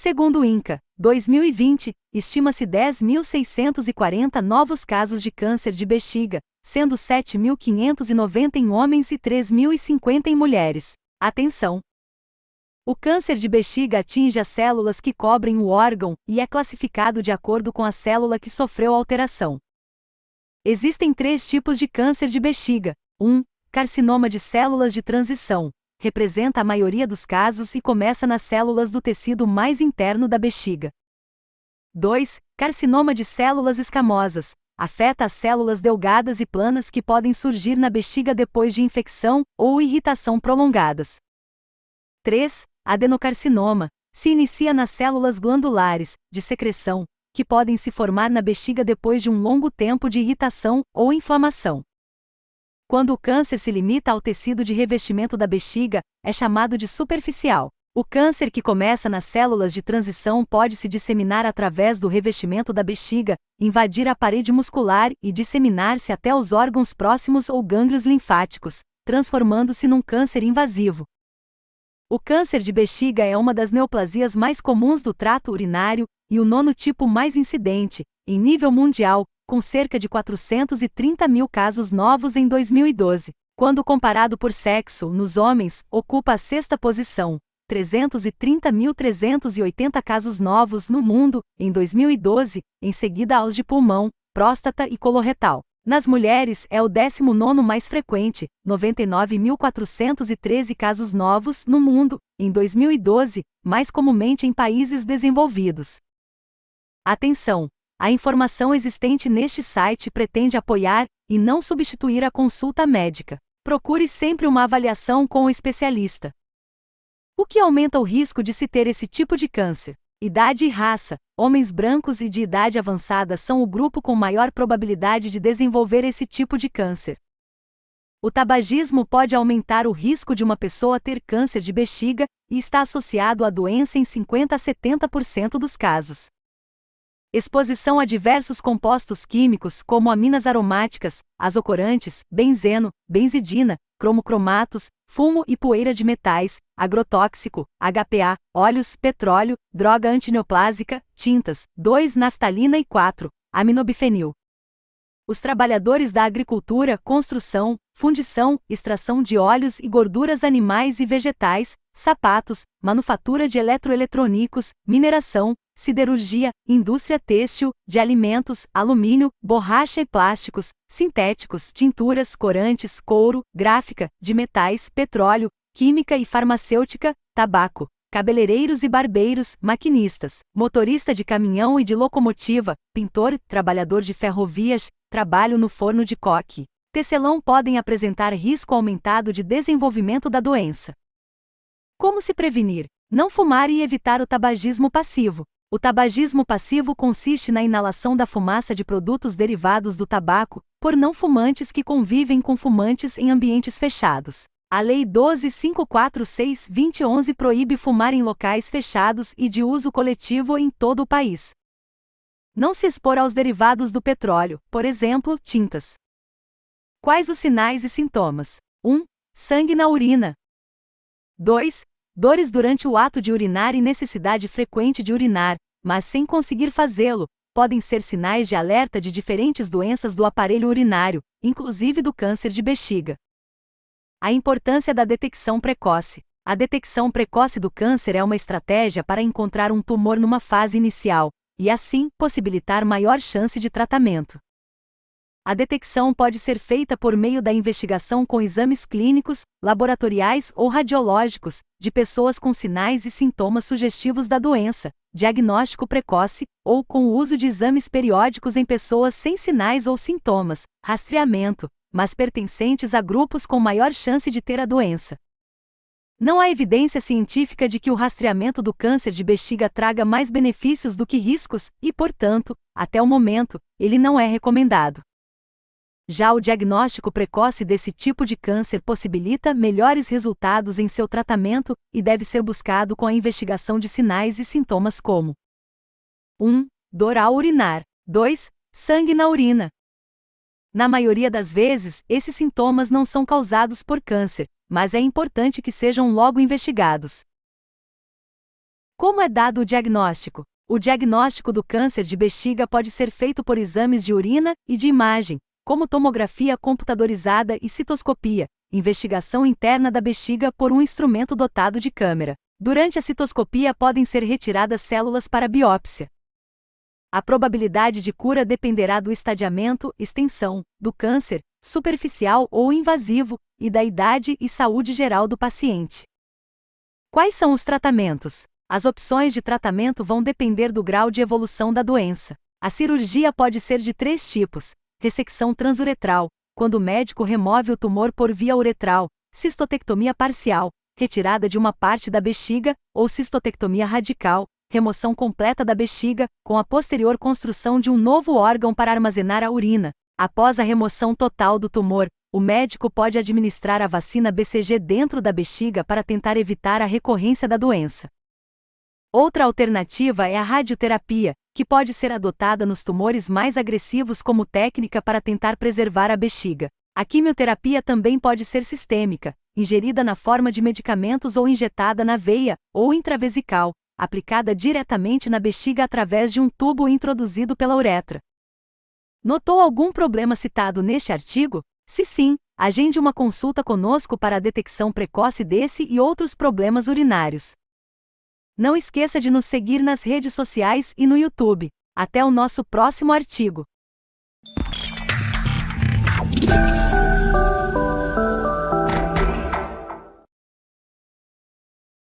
Segundo o INCA, 2020, estima-se 10.640 novos casos de câncer de bexiga, sendo 7.590 em homens e 3.050 em mulheres. Atenção! O câncer de bexiga atinge as células que cobrem o órgão e é classificado de acordo com a célula que sofreu alteração. Existem 3 tipos de câncer de bexiga. 1. Carcinoma de células de transição. Representa a maioria dos casos e começa nas células do tecido mais interno da bexiga. 2. Carcinoma de células escamosas. Afeta as células delgadas e planas que podem surgir na bexiga depois de infecção ou irritação prolongadas. 3. Adenocarcinoma. Se inicia nas células glandulares, de secreção, que podem se formar na bexiga depois de um longo tempo de irritação ou inflamação. Quando o câncer se limita ao tecido de revestimento da bexiga, é chamado de superficial. O câncer que começa nas células de transição pode se disseminar através do revestimento da bexiga, invadir a parede muscular e disseminar-se até os órgãos próximos ou gânglios linfáticos, transformando-se num câncer invasivo. O câncer de bexiga é uma das neoplasias mais comuns do trato urinário e o 9º tipo mais incidente, em nível mundial, com cerca de 430 mil casos novos em 2012. Quando comparado por sexo, nos homens, ocupa a 6ª posição, 330.380 casos novos no mundo, em 2012, em seguida aos de pulmão, próstata e coloretal. Nas mulheres é o 19º mais frequente, 99.413 casos novos no mundo, em 2012, mais comumente em países desenvolvidos. Atenção! A informação existente neste site pretende apoiar, e não substituir a consulta médica. Procure sempre uma avaliação com o especialista. O que aumenta o risco de se ter esse tipo de câncer? Idade e raça. Homens brancos e de idade avançada são o grupo com maior probabilidade de desenvolver esse tipo de câncer. O tabagismo pode aumentar o risco de uma pessoa ter câncer de bexiga e está associado à doença em 50 a 70% dos casos. Exposição a diversos compostos químicos como aminas aromáticas, azocorantes, benzeno, benzidina, cromocromatos, fumo e poeira de metais, agrotóxico, HPA, óleos, petróleo, droga antineoplásica, tintas, 2-naftalina e 4-aminobifenil. Os trabalhadores da agricultura, construção, fundição, extração de óleos e gorduras animais e vegetais, sapatos, manufatura de eletroeletrônicos, mineração, siderurgia, indústria têxtil, de alimentos, alumínio, borracha e plásticos, sintéticos, tinturas, corantes, couro, gráfica, de metais, petróleo, química e farmacêutica, tabaco, cabeleireiros e barbeiros, maquinistas, motorista de caminhão e de locomotiva, pintor, trabalhador de ferrovias, trabalho no forno de coque, tecelão podem apresentar risco aumentado de desenvolvimento da doença. Como se prevenir? Não fumar e evitar o tabagismo passivo. O tabagismo passivo consiste na inalação da fumaça de produtos derivados do tabaco, por não fumantes que convivem com fumantes em ambientes fechados. A Lei 12.546/2011 proíbe fumar em locais fechados e de uso coletivo em todo o país. Não se expor aos derivados do petróleo, por exemplo, tintas. Quais os sinais e sintomas? 1. Sangue na urina. 2. Dores durante o ato de urinar e necessidade frequente de urinar, mas sem conseguir fazê-lo, podem ser sinais de alerta de diferentes doenças do aparelho urinário, inclusive do câncer de bexiga. A importância da detecção precoce. A detecção precoce do câncer é uma estratégia para encontrar um tumor numa fase inicial, e assim, possibilitar maior chance de tratamento. A detecção pode ser feita por meio da investigação com exames clínicos, laboratoriais ou radiológicos, de pessoas com sinais e sintomas sugestivos da doença, diagnóstico precoce, ou com o uso de exames periódicos em pessoas sem sinais ou sintomas, rastreamento, mas pertencentes a grupos com maior chance de ter a doença. Não há evidência científica de que o rastreamento do câncer de bexiga traga mais benefícios do que riscos e, portanto, até o momento, ele não é recomendado. Já o diagnóstico precoce desse tipo de câncer possibilita melhores resultados em seu tratamento e deve ser buscado com a investigação de sinais e sintomas como 1. Dor ao urinar. 2. Sangue na urina. Na maioria das vezes, esses sintomas não são causados por câncer, mas é importante que sejam logo investigados. Como é dado o diagnóstico? O diagnóstico do câncer de bexiga pode ser feito por exames de urina e de imagem, como tomografia computadorizada e citoscopia, investigação interna da bexiga por um instrumento dotado de câmera. Durante a citoscopia podem ser retiradas células para biópsia. A probabilidade de cura dependerá do estadiamento, extensão, do câncer, superficial ou invasivo, e da idade e saúde geral do paciente. Quais são os tratamentos? As opções de tratamento vão depender do grau de evolução da doença. A cirurgia pode ser de 3 tipos: ressecção transuretral, quando o médico remove o tumor por via uretral, cistotectomia parcial, retirada de uma parte da bexiga, ou cistotectomia radical, remoção completa da bexiga, com a posterior construção de um novo órgão para armazenar a urina. Após a remoção total do tumor, o médico pode administrar a vacina BCG dentro da bexiga para tentar evitar a recorrência da doença. Outra alternativa é a radioterapia, que pode ser adotada nos tumores mais agressivos como técnica para tentar preservar a bexiga. A quimioterapia também pode ser sistêmica, ingerida na forma de medicamentos ou injetada na veia, ou intravesical, aplicada diretamente na bexiga através de um tubo introduzido pela uretra. Notou algum problema citado neste artigo? Se sim, agende uma consulta conosco para a detecção precoce desse e outros problemas urinários. Não esqueça de nos seguir nas redes sociais e no YouTube. Até o nosso próximo artigo!